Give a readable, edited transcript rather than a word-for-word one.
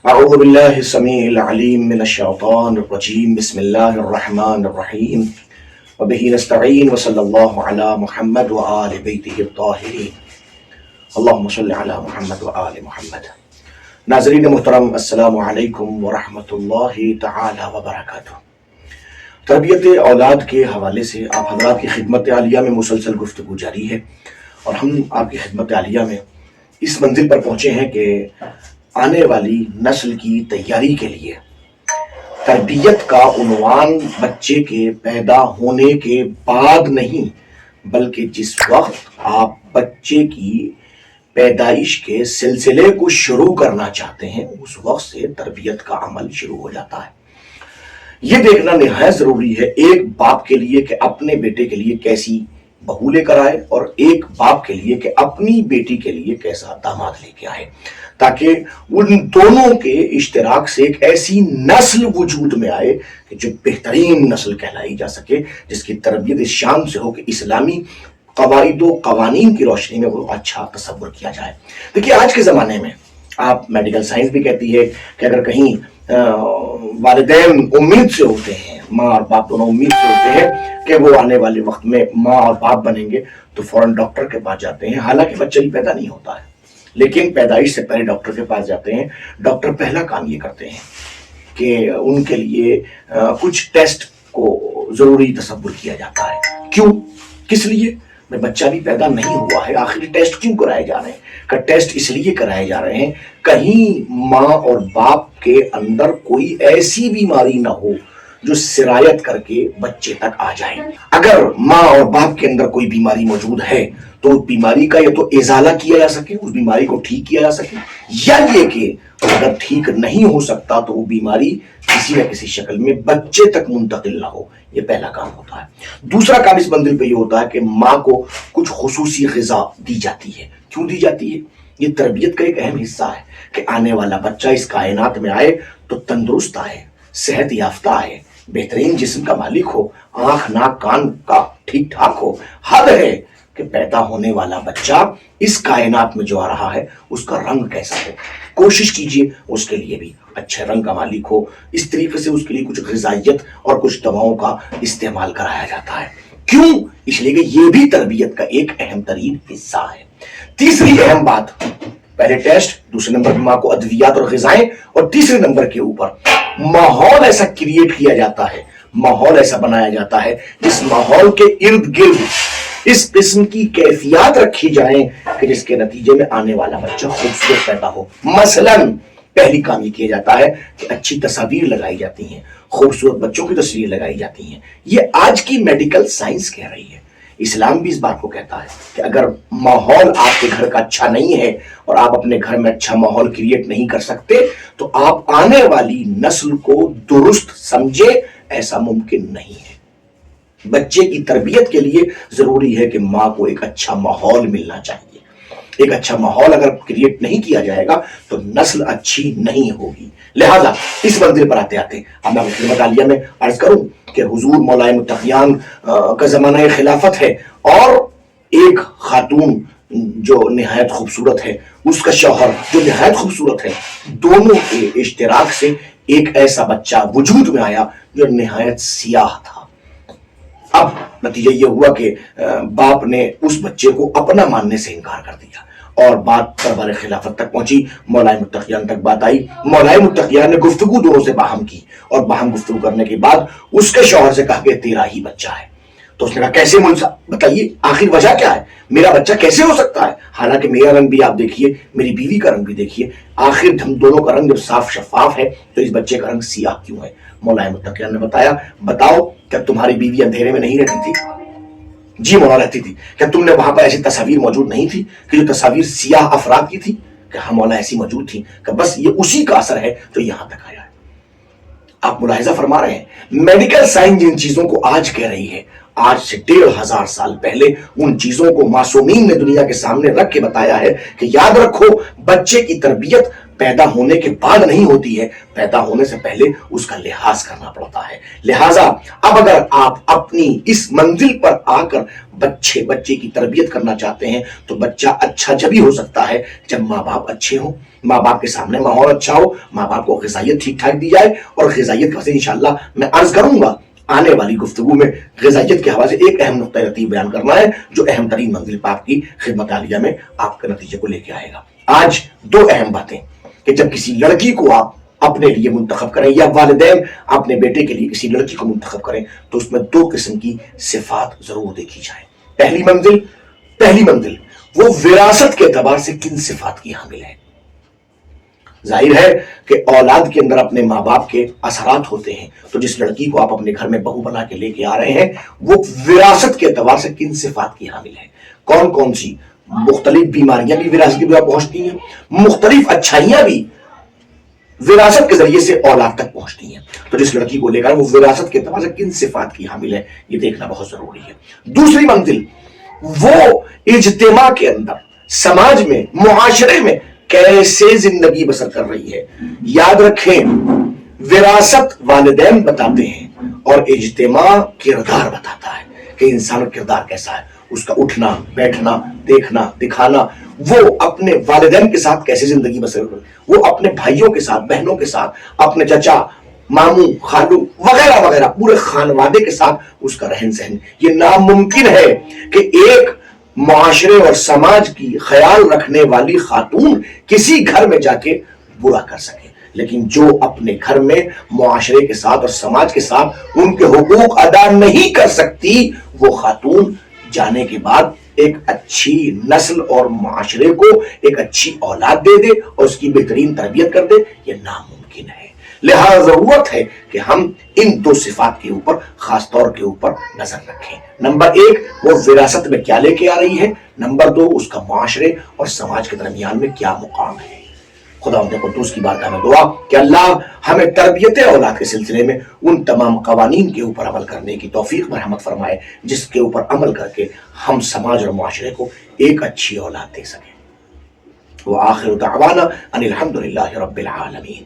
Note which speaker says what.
Speaker 1: اعوذ باللہ السمیع العلیم من الشیطان الرجیم بسم اللہ الرحمن الرحیم وبہ نستعین وصلی اللہ علی محمد وآل بیتہ الطاہرین اللہم صلی علی محمد وآل محمد۔ ناظرین محترم، السلام علیکم ورحمۃ اللہ تعالی وبرکاتہ۔ تربیت اولاد کے حوالے سے آپ حضرات کی خدمت عالیہ میں مسلسل گفتگو جاری ہے، اور ہم آپ کی خدمت عالیہ میں اس منزل پر پہنچے ہیں کہ آنے والی نسل کی تیاری کے لیے تربیت کا عنوان بچے کے پیدا ہونے کے بعد نہیں، بلکہ جس وقت آپ بچے کی پیدائش کے سلسلے کو شروع کرنا چاہتے ہیں اس وقت سے تربیت کا عمل شروع ہو جاتا ہے۔ یہ دیکھنا نہایت ضروری ہے ایک باپ کے لیے کہ اپنے بیٹے کے لیے کیسی بہو لے کر آئے، اور ایک باپ کے لیے کہ اپنی بیٹی کے لیے کیسا داماد لے کے آئے، تاکہ ان دونوں کے اشتراک سے ایک ایسی نسل وجود میں آئے کہ جو بہترین نسل کہلائی جا سکے، جس کی تربیت اس شان سے ہو کہ اسلامی قواعد و قوانین کی روشنی میں وہ اچھا تصور کیا جائے۔ دیکھیے، آج کے زمانے میں آپ میڈیکل سائنس بھی کہتی ہے کہ اگر کہیں والدین امید سے ہوتے ہیں، ماں اور باپ دونوں امید سے ہوتے ہیں کہ وہ آنے والے وقت میں ماں اور باپ بنیں گے، تو فوراً ڈاکٹر کے پاس جاتے ہیں، حالانکہ بچہ ہی پیدا نہیں ہوتا ہے، لیکن پیدائش سے پہلے ڈاکٹر کے پاس جاتے ہیں۔ ڈاکٹر پہلا کام یہ کرتے ہیں کہ ان کے لیے کچھ ٹیسٹ کو ضروری تصور کیا جاتا ہے۔ کیوں؟ کس لیے؟ بچہ بھی پیدا نہیں ہوا ہے، آخری ٹیسٹ کیوں کرائے جا رہے ہیں؟ کہ ٹیسٹ اس لیے کرائے جا رہے ہیں کہیں ماں اور باپ کے اندر کوئی ایسی بیماری نہ ہو جو سرایت کر کے بچے تک آ جائے۔ اگر ماں اور باپ کے اندر کوئی بیماری موجود ہے تو اس بیماری کا یا تو ازالہ کیا جا سکے، اس بیماری کو ٹھیک کیا جا سکے، یا یہ کہ اگر ٹھیک نہیں ہو سکتا تو وہ بیماری کسی نہ کسی شکل میں بچے تک منتقل نہ ہو۔ یہ پہلا کام ہوتا ہے۔ دوسرا کام اس منزل پہ یہ ہوتا ہے کہ ماں کو کچھ خصوصی غذا دی جاتی ہے۔ کیوں دی جاتی ہے؟ یہ تربیت کا ایک اہم حصہ ہے کہ آنے والا بچہ اس کائنات میں آئے تو تندرست آئے، صحت یافتہ آئے، بہترین جسم کا مالک ہو، آنکھ ناک کان کا ٹھیک ٹھاک ہو۔ حد ہے کہ پیدا ہونے والا بچہ اس کائنات میں جو آ رہا ہے اس کا رنگ کیسا ہو۔ کوشش کیجئے اس کے لیے بھی اچھے رنگ کا مالک ہو۔ اس طریقے سے اس کے لیے کچھ غذائیت اور کچھ دواؤں کا استعمال کرایا جاتا ہے۔ کیوں؟ اس لیے کہ یہ بھی تربیت کا ایک اہم ترین حصہ ہے۔ تیسری اہم بات، پہلے ٹیسٹ، دوسرے نمبر پر ماں کو ادویات اور غذائیں، اور تیسرے نمبر کے اوپر ماحول ایسا کریٹ کیا جاتا ہے، ماحول ایسا بنایا جاتا ہے جس ماحول کے ارد گرد اس قسم کی کیفیات رکھی جائیں کہ جس کے نتیجے میں آنے والا بچہ خوبصورت پیدا ہو۔ مثلاً پہلی کام یہ کیا جاتا ہے کہ اچھی تصاویر لگائی جاتی ہیں، خوبصورت بچوں کی تصویر لگائی جاتی ہیں۔ یہ آج کی میڈیکل سائنس کہہ رہی ہے، اسلام بھی اس بات کو کہتا ہے کہ اگر ماحول آپ کے گھر کا اچھا نہیں ہے اور آپ اپنے گھر میں اچھا ماحول کریٹ نہیں کر سکتے تو آپ آنے والی نسل کو درست سمجھے، ایسا ممکن نہیں ہے۔ بچے کی تربیت کے لیے ضروری ہے کہ ماں کو ایک اچھا ماحول ملنا چاہیے۔ ایک اچھا ماحول اگر کریٹ نہیں کیا جائے گا تو نسل اچھی نہیں ہوگی۔ لہذا اس منزل پر آتے آتے اب میں خدمت عالیہ میں عرض کروں کہ حضور مولا متقیان کا زمانہ خلافت ہے، اور ایک خاتون جو نہایت خوبصورت ہے، اس کا شوہر جو نہایت خوبصورت ہے، دونوں کے اشتراک سے ایک ایسا بچہ وجود میں آیا جو نہایت سیاہ تھا۔ اب نتیجہ یہ ہوا کہ باپ نے اس بچے کو اپنا ماننے سے انکار کر دیا، اور بات دربار خلافت تک پہنچی، مولا متقیان تک بات آئی۔ مولا متقیان نے گفتگو دونوں سے باہم کی، اور باہم گفتگو کرنے کے بعد اس کے شوہر سے کہا کہ تیرا ہی بچہ ہے۔ تو اس نے کہا کیسے ملسا، بتائیے آخر وجہ کیا ہے، میرا بچہ کیسے ہو سکتا ہے؟ حالانکہ میرا رنگ بھی آپ دیکھیے، میری بیوی کا رنگ بھی دیکھیے، آخر ہم دونوں کا رنگ جب صاف شفاف ہے تو اس بچے کا رنگ سیاہ کیوں ہے؟ مولا متقیان نے بتایا، بتاؤ کیا تمہاری بیوی اندھیرے میں نہیں رہتی تھی؟ جی مولا رہتی تھی۔ کیا تم نے وہاں پر ایسی تصاویر موجود نہیں تھی کہ جو تصاویر سیاہ افراد کی تھی؟ کہ ہاں مولا ایسی موجود تھی، کہ بس یہ اسی کا اثر ہے جو یہاں تک آیا ہے۔ آپ ملاحظہ فرما رہے ہیں میڈیکل سائنس جن چیزوں کو آج کہہ رہی ہے، آج سے 1500 سال پہلے ان چیزوں کو معصومین نے دنیا کے سامنے رکھ کے بتایا ہے کہ یاد رکھو، بچے کی تربیت پیدا ہونے کے بعد نہیں ہوتی ہے، پیدا ہونے سے پہلے اس کا لحاظ کرنا پڑتا ہے۔ لہٰذا اب اگر آپ اپنی اس منزل پر آ کر بچے کی تربیت کرنا چاہتے ہیں تو بچہ اچھا جبھی ہو سکتا ہے جب ماں باپ اچھے ہوں، ماں باپ کے سامنے ماحول اچھا ہو، ماں باپ کو غذائیت ٹھیک ٹھاک دی جائے، اور غذائیت کا انشاءاللہ میں عرض کروں گا آنے والی گفتگو میں غذائیت کے حوالے سے ایک اہم نقطہ نتیجہ بیان کرنا ہے جو اہم ترین منزل پاک کی خدمت عالیہ میں آپ کے نتیجے کو لے کے آئے گا۔ آج دو اہم باتیں کہ جب کسی لڑکی کو آپ اپنے لیے منتخب کریں یا والدین اپنے بیٹے کے لیے کسی لڑکی کو منتخب کریں تو اس میں دو قسم کی صفات ضرور دیکھی جائیں۔ پہلی منزل وہ وراثت کے اعتبار سے کن صفات کی حامل ہے۔ ظاہر ہے کہ اولاد کے اندر اپنے ماں باپ کے اثرات ہوتے ہیں، تو جس لڑکی کو آپ اپنے گھر میں بہو بنا کے لے کے آ رہے ہیں وہ وراثت کے اعتبار سے کن صفات کی حامل ہے، کون کون سی مختلف بیماریاں بھی وراثت کے ذریعے پہنچتی ہیں، مختلف اچھائیاں بھی وراثت کے ذریعے سے اولاد تک پہنچتی ہیں، تو جس لڑکی کو لے کر وہ وراثت کے اعتبار سے کن صفات کی حامل ہے یہ دیکھنا بہت ضروری ہے۔ دوسری منزل وہ اجتماع کے اندر، سماج میں، معاشرے میں کیسے زندگی بسر کر رہی ہے۔ یاد رکھیں وراثت والدین بتاتے ہیں اور اجتماع کردار بتاتا ہے کہ انسان کا کردار کیسا ہے، اس کا اٹھنا بیٹھنا دیکھنا دکھانا، وہ اپنے والدین کے ساتھ کیسے زندگی بسر کر، وہ اپنے بھائیوں کے ساتھ بہنوں کے ساتھ، اپنے چچا ماموں خالو وغیرہ وغیرہ پورے خانوادے کے ساتھ اس کا رہن سہن۔ یہ ناممکن ہے کہ ایک معاشرے اور سماج کی خیال رکھنے والی خاتون کسی گھر میں جا کے برا کر سکے، لیکن جو اپنے گھر میں معاشرے کے ساتھ اور سماج کے ساتھ ان کے حقوق ادا نہیں کر سکتی، وہ خاتون جانے کے بعد ایک اچھی نسل اور معاشرے کو ایک اچھی اولاد دے دے اور اس کی بہترین تربیت کر دے، یہ ناممکن ہے۔ لہذا ضرورت ہے کہ ہم ان دو صفات کے اوپر خاص طور کے اوپر نظر رکھیں۔ نمبر ایک وہ وراثت میں کیا لے کے آ رہی ہے، نمبر دو اس کا معاشرے اور سماج کے درمیان میں کیا مقام ہے۔ خداوند قدوس کی بارگاہ میں دعا کہ اللہ ہمیں تربیت اولاد کے سلسلے میں ان تمام قوانین کے اوپر عمل کرنے کی توفیق مرحمت فرمائے جس کے اوپر عمل کر کے ہم سماج اور معاشرے کو ایک اچھی اولاد دے سکیں۔ وآخر دعوانا ان الحمد للہ رب العالمین۔